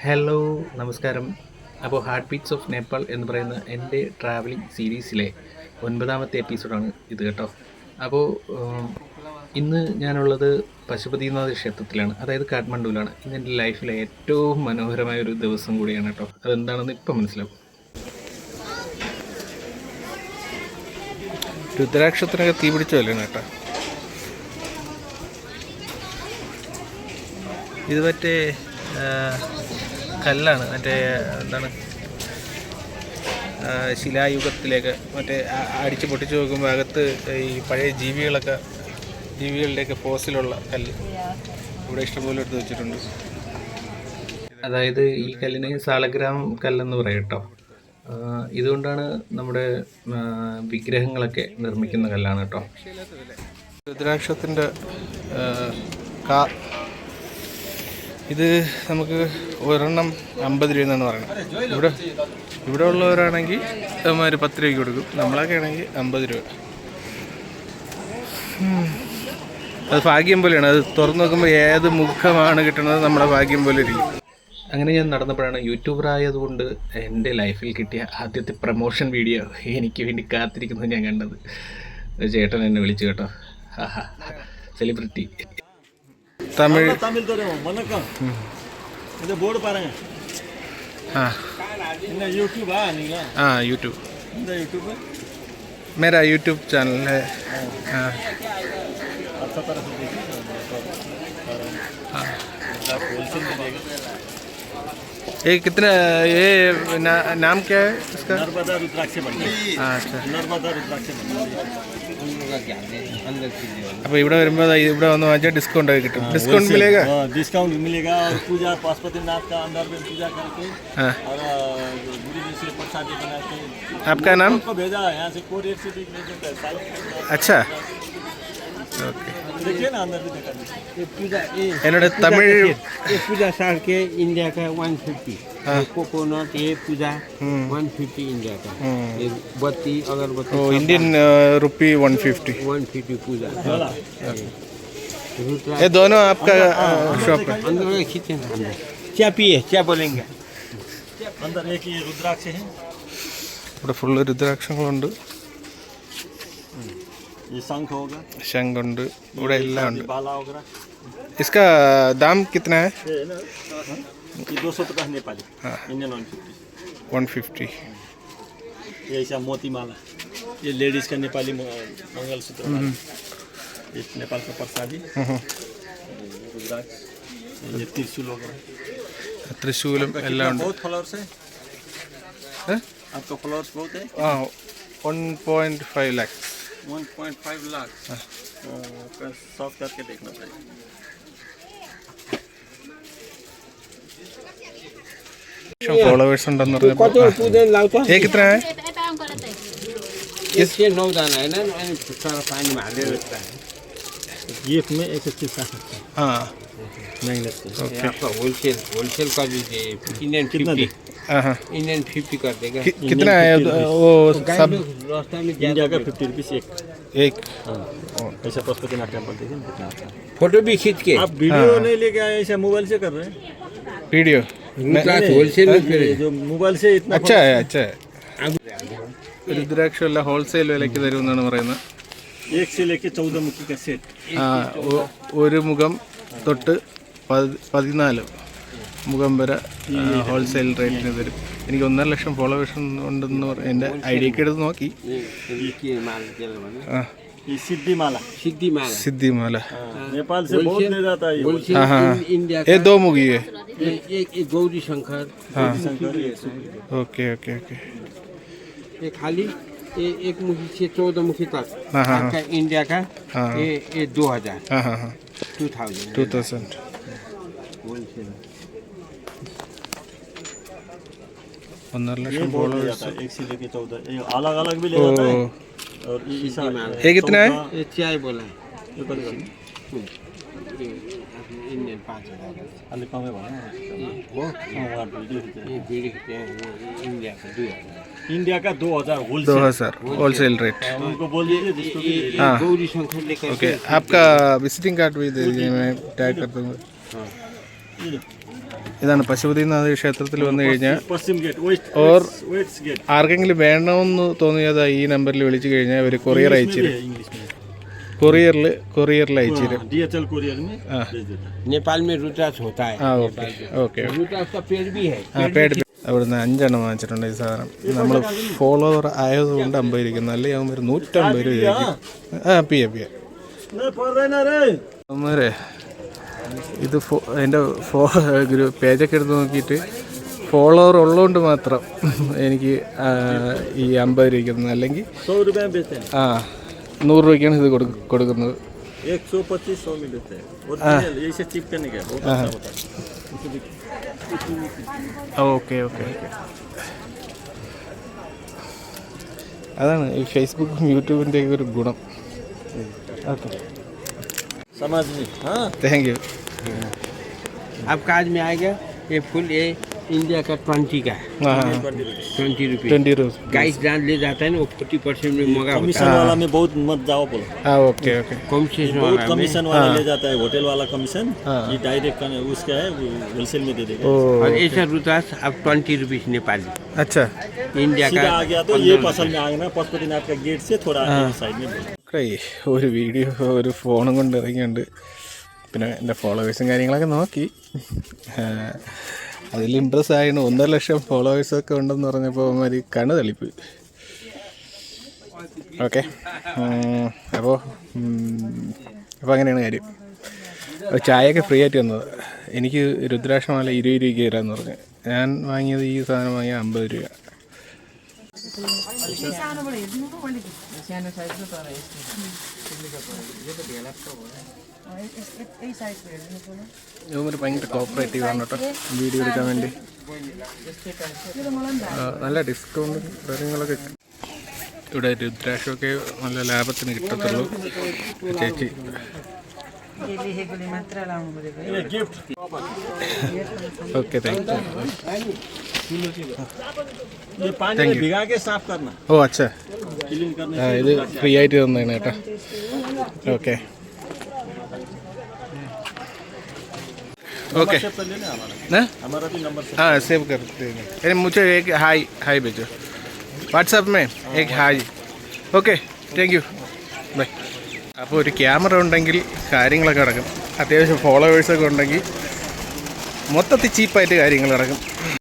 Hello നമസ്കാരം. അപ്പോൾ heart beats of Nepal എന്ന് പറയുന്ന എൻ്റെ ട്രാവലിംഗ് സീരീസിലെ 9ാമത്തെ എപ്പിസോഡാണ് ഇത് കേട്ടോ. അപ്പോൾ ഇന്ന് ഞാനുള്ളത് പശുപതിനാഥ ക്ഷേത്രത്തിലാണ്, അതായത് കാഠ്മണ്ഡുവിലാണ്. ഇന്ന് എൻ്റെ ലൈഫിലെ ഏറ്റവും മനോഹരമായൊരു ദിവസം കൂടിയാണ് കേട്ടോ. അതെന്താണെന്ന് ഇപ്പം മനസ്സിലാവും. രുദ്രാക്ഷത്തിനൊക്കെ തീ പിടിച്ചല്ലേ കേട്ടോ. ഇത് മറ്റേ കല്ലാണ്, മറ്റേ എന്താണ് ശിലായുഗത്തിലേക്ക് മറ്റേ അടിച്ച് പൊട്ടിച്ച് നോക്കുമ്പോൾ അകത്ത് ഈ പഴയ ജീവികളുടെയൊക്കെ ഫോസിലുള്ള കല്ല് ഇവിടെ ഇഷ്ടംപോലെ എടുത്ത് വെച്ചിട്ടുണ്ട്. അതായത് ഈ കല്ലിന് സാലഗ്രാം കല്ലെന്ന് പറയും കേട്ടോ. ഇതുകൊണ്ടാണ് നമ്മുടെ വിഗ്രഹങ്ങളൊക്കെ നിർമ്മിക്കുന്ന കല്ലാണ് കേട്ടോ. രുദ്രാക്ഷത്തിൻ്റെ ഇത് നമുക്ക് ഒരെണ്ണം 50 രൂപ എന്നാണ് പറയുന്നത്. ഇവിടെ ഉള്ളവരാണെങ്കിൽ ഒരു 10 രൂപയ്ക്ക് കൊടുക്കും. നമ്മളൊക്കെ ആണെങ്കിൽ 50 രൂപ. അത് ഭാഗ്യം പോലെയാണ്. അത് തുറന്നു നോക്കുമ്പോൾ ഏത് മുഖമാണ് കിട്ടുന്നത് നമ്മുടെ ഭാഗ്യം പോലെ ഇരിക്കും. അങ്ങനെ ഞാൻ നടന്നപ്പോഴാണ് യൂട്യൂബർ ആയതുകൊണ്ട് എൻ്റെ ലൈഫിൽ കിട്ടിയ ആദ്യത്തെ പ്രമോഷൻ വീഡിയോ എനിക്ക് വേണ്ടി കാത്തിരിക്കുന്നത് ഞാൻ കണ്ടത്. ചേട്ടൻ എന്നെ വിളിച്ചു കേട്ടോ. സെലിബ്രിറ്റി. തമിഴ് യൂട്യൂബ് मेरा यूट्यूब चैनल है. ये कितना ये नाम क्या है इसका? नर्मदा रुद्राक्ष मंदिर. अच्छा, नर्मदा रुद्राक्ष मंदिर. अब ഇവിടെ വരുമ്പോൾ ഇവിടെ വന്ന് വാങ്ങിച്ചാൽ ഡിസ്കൗണ്ട് ആയി കിട്ടും. ഡിസ്കൗണ്ട് मिलेगा? डिस्काउंट मिलेगा. और पूजा पशुपतिनाथ का अंदर में पूजा करके और गुरु जी से प्रसादी बना के. आपका नाम? को भेजा यहाँ से कोरियर से भी भेजा. अच्छा, ओके. देखिए ना अंदर भी देखा. ये पूजा എന്നോട് തമിഴ് ये पूजा साल के इंडिया का 150. कोकोनट ये पूजा 150 इंडिया का. ये बत्ती अगरबत्ती इंडियन रुपी 150 पूजा. ये दोनों आपका शॉप है? अंदर खींचे ना अंदर. क्या पिए क्या बोलेंगे? अंदर एक ये रुद्राक्ष है. ഇവിടെ ഫുള്ള് രുദ്രാക്ഷങ്ങളുണ്ട്. ये शंख होगा. ശംഖുണ്ട്, ഇവിടെ എല്ലാം ഉണ്ട്. बाला होगा. इसका दाम कितना है? ये 250 नेपाली. इंडियन 150. ये ऐसा मोती माला. ये लेडीज का नेपाली मंगलसूत्र. ये नेपाल का प्रसादी. रुद्राक्ष. ये त्रिशूल होगा. त्रिशूलम എല്ലാം ഉണ്ട്. बहुत फ्लावर्स है. आपका फ्लावर्स बहुत है. 1.5 लाख. 1.5 लाख. शॉप करके देखना चाहिए. फॉलोवर्स उണ്ടെന്ന് പറഞ്ഞപ്പോൾ ये कितना है? इसके 9 दाना है ना, सारा पानी में डाल देता है. गिफ्ट में ऐसे चीज खा सकते हैं. हाँ, नहीं लगते. ये आपका होलसेल का दीजिए. इंडियन 50. हाँ. इंडियन 50 कर देगा. कितना है वो सब? रास्ता में इंडिया का 50 रुपीज एक. ऐसा पशुपतिनाथ टेम्पल देखिए कितना अच्छा है. फोटो भी खींच के. आप वीडियो नहीं लेके आए, ऐसा मोबाइल से कर रहे हैं. वीडियो होलसेल में फिर जो मोबाइल से इतना अच्छा है, अच्छा है. രുദ്രാക്ഷം എല്ലാം ഹോൾസെയിൽ വിലയ്ക്ക് തരുമെന്നാണ് പറയുന്നത്. 1 से लेके 14 मुखी का सेट. ഒരു മുഖം തൊട്ട് 14 മുഖം വരെ ഹോൾസെയിൽ റേറ്റിന് തരും. എനിക്ക് 1.5 ലക്ഷം ഫോളോവേഴ്സ് ഉണ്ടെന്ന് എൻ്റെ ഐഡിയൊക്കെ എടുത്ത് നോക്കി. सिद्धि माला. सिद्धि माला नेपाल से बहुत ले जाता है. इंडिया ये 2 मुखी है. एक Gauri Shankar. Okay okay okay. ये खाली एक मुखी से 14 मुखी तक. आपका इंडिया का ये 2000. 2000. ये 1 से लेके 14 अलग अलग भी ले जाता है. और ये कितना है? ये चाय बोला है. इंडियन 5000. अलग कम है बोला. वो ये बीड़ी के इंडिया का 2000. इंडिया का 2000 होलसेल रेट. उनको बोल दीजिए जिसको भी. हाँ. गौरी शंकर लेकर. ओके, आपका विजिटिंग कार्ड भी दे दीजिए, मैं टैग कर दूँगा. ഇതാണ് പശുപതിനാഥ ക്ഷേത്രത്തിൽ വന്നു കഴിഞ്ഞാൽ पश्चिम गेट वेस्ट और वेस्ट गेट ആർക്കെങ്കിലും വേണമെന്ന് തോന്നിയത് ഈ നമ്പറിൽ വിളിച്ചു കഴിഞ്ഞാൽ അവർ കൊറിയർ അയച്ചു തരും. इंग्लिश में കൊറിയറിൽ അയച്ചു തരും. DHL कुरियर में भेज देता है. नेपाल में रुद्राक्ष होता है. ആ ഓക്കെ ഓക്കെ. रुद्राक्ष का पेड़ भी है. ആ പേട് അവിടുന്ന് 5 എണ്ണം വാങ്ങിച്ചിട്ടുണ്ട് ഈ സാധനം. നമ്മൾ ഫോളോവർ ആയതുകൊണ്ട് 50 ഇരിക്കുന്നു, അല്ലെങ്കിൽ ആകുമ്പോൾ ഒരു 150 രൂപയായിരിക്കും. ആ പിയ नहीं पढ़ रहे ना रे. ഒന്നേരെ ഇത് എൻ്റെ പേജൊക്കെ എടുത്ത് നോക്കിയിട്ട് ഫോളോവർ ഉള്ളതുകൊണ്ട് മാത്രം എനിക്ക് ഈ 50 രൂപയ്ക്ക്, അല്ലെങ്കിൽ 100 रुपए में बेचते हैं. ആ 100 രൂപയ്ക്കാണ് ഇത് കൊടുക്കുന്നത്. 125 में देते हैं. ओरिजिनल ऐसे चिपकने का बहुत अच्छा होता है. Okay okay okay. അതാണ് ഈ ഫേസ്ബുക്കും യൂട്യൂബിൻ്റെ ഒരു ഗുണം. ഓക്കെ समझ में. हाँ താങ്ക് യു. अब काज में आएगा ये फूल, ये इंडिया का 20 का है. हाँ 20 रुपये. 20 रुपीस. गाइस ब्रांड ले जाता है ना, वो 40% में मंगा होता कमीशन वाला में बहुत मत जाओ बोलो. हाँ ओके ओके. है. कमीशन बहुत वाला में कमीशन वाला ले जाता है, होटल वाला कमीशन. ये डायरेक्ट उसका है, होलसेल में दे देगा. ओ और ऐसा रुद्राक्ष अब 20 रुपीस नेपाली. अच्छा. इंडिया सीधा का आ गया तो ये फसल में आ गया पशुपतिनाथ का गेट से थोड़ा साइड में बोलो. ഒരു വീഡിയോ ഒരു ഫോണും കൊണ്ട് ഇറങ്ങിയുണ്ട്. പിന്നെ എൻ്റെ ഫോളോവേഴ്സും കാര്യങ്ങളൊക്കെ നോക്കി അതിൽ ഇമ്പ്രസ് ആയിരുന്നു. 1.5 ലക്ഷം ഫോളോവേഴ്സൊക്കെ ഉണ്ടെന്ന് പറഞ്ഞപ്പോൾ അവന്മാർ കണ്ണ് തള്ളിപ്പോയി. ഓക്കെ അപ്പോൾ അങ്ങനെയാണ് കാര്യം. ചായയൊക്കെ ഫ്രീ ആയിട്ട് തന്നത്. എനിക്ക് രുദ്രാക്ഷമാല 20 രൂപയ്ക്ക് തരാമെന്ന് പറഞ്ഞു. ഞാൻ വാങ്ങിയത് ഈ സാധനം വാങ്ങിയ 50 രൂപ. ഇവർ ഭയങ്കര കോപ്പറേറ്റീവ് ആണ് കേട്ടോ വീഡിയോ എടുക്കാൻ വേണ്ടി. നല്ല ഡിസ്കൗണ്ടും കാര്യങ്ങളൊക്കെ. ഇവിടെ രുദ്രാക്ഷമൊക്കെ നല്ല ലാഭത്തിന് കിട്ടത്തുള്ളൂ. ചേച്ചി ഓക്കെ താങ്ക് യു. ये पानी में भिगा के साफ करना, ഓ അച്ഛാ क्लीन करने. ഇത് ഫ്രീ ആയിട്ട് തന്നതാണ് കേട്ടോ. ഓക്കെ ओके सेव कर लेना हमारा. ना हमारा भी नंबर से. हाँ सेव कर देंगे. अरे मुझे एक हाई भेजो വാട്സാപ്പ് में एक hi. Okay thank you bye. അപ്പോൾ ഒരു ക്യാമറ ഉണ്ടെങ്കിൽ കാര്യങ്ങളൊക്കെ നടക്കും. അത്യാവശ്യം ഫോളോവേഴ്സൊക്കെ ഉണ്ടെങ്കിൽ മൊത്തത്തിൽ ചീപ്പായിട്ട് കാര്യങ്ങൾ നടക്കും.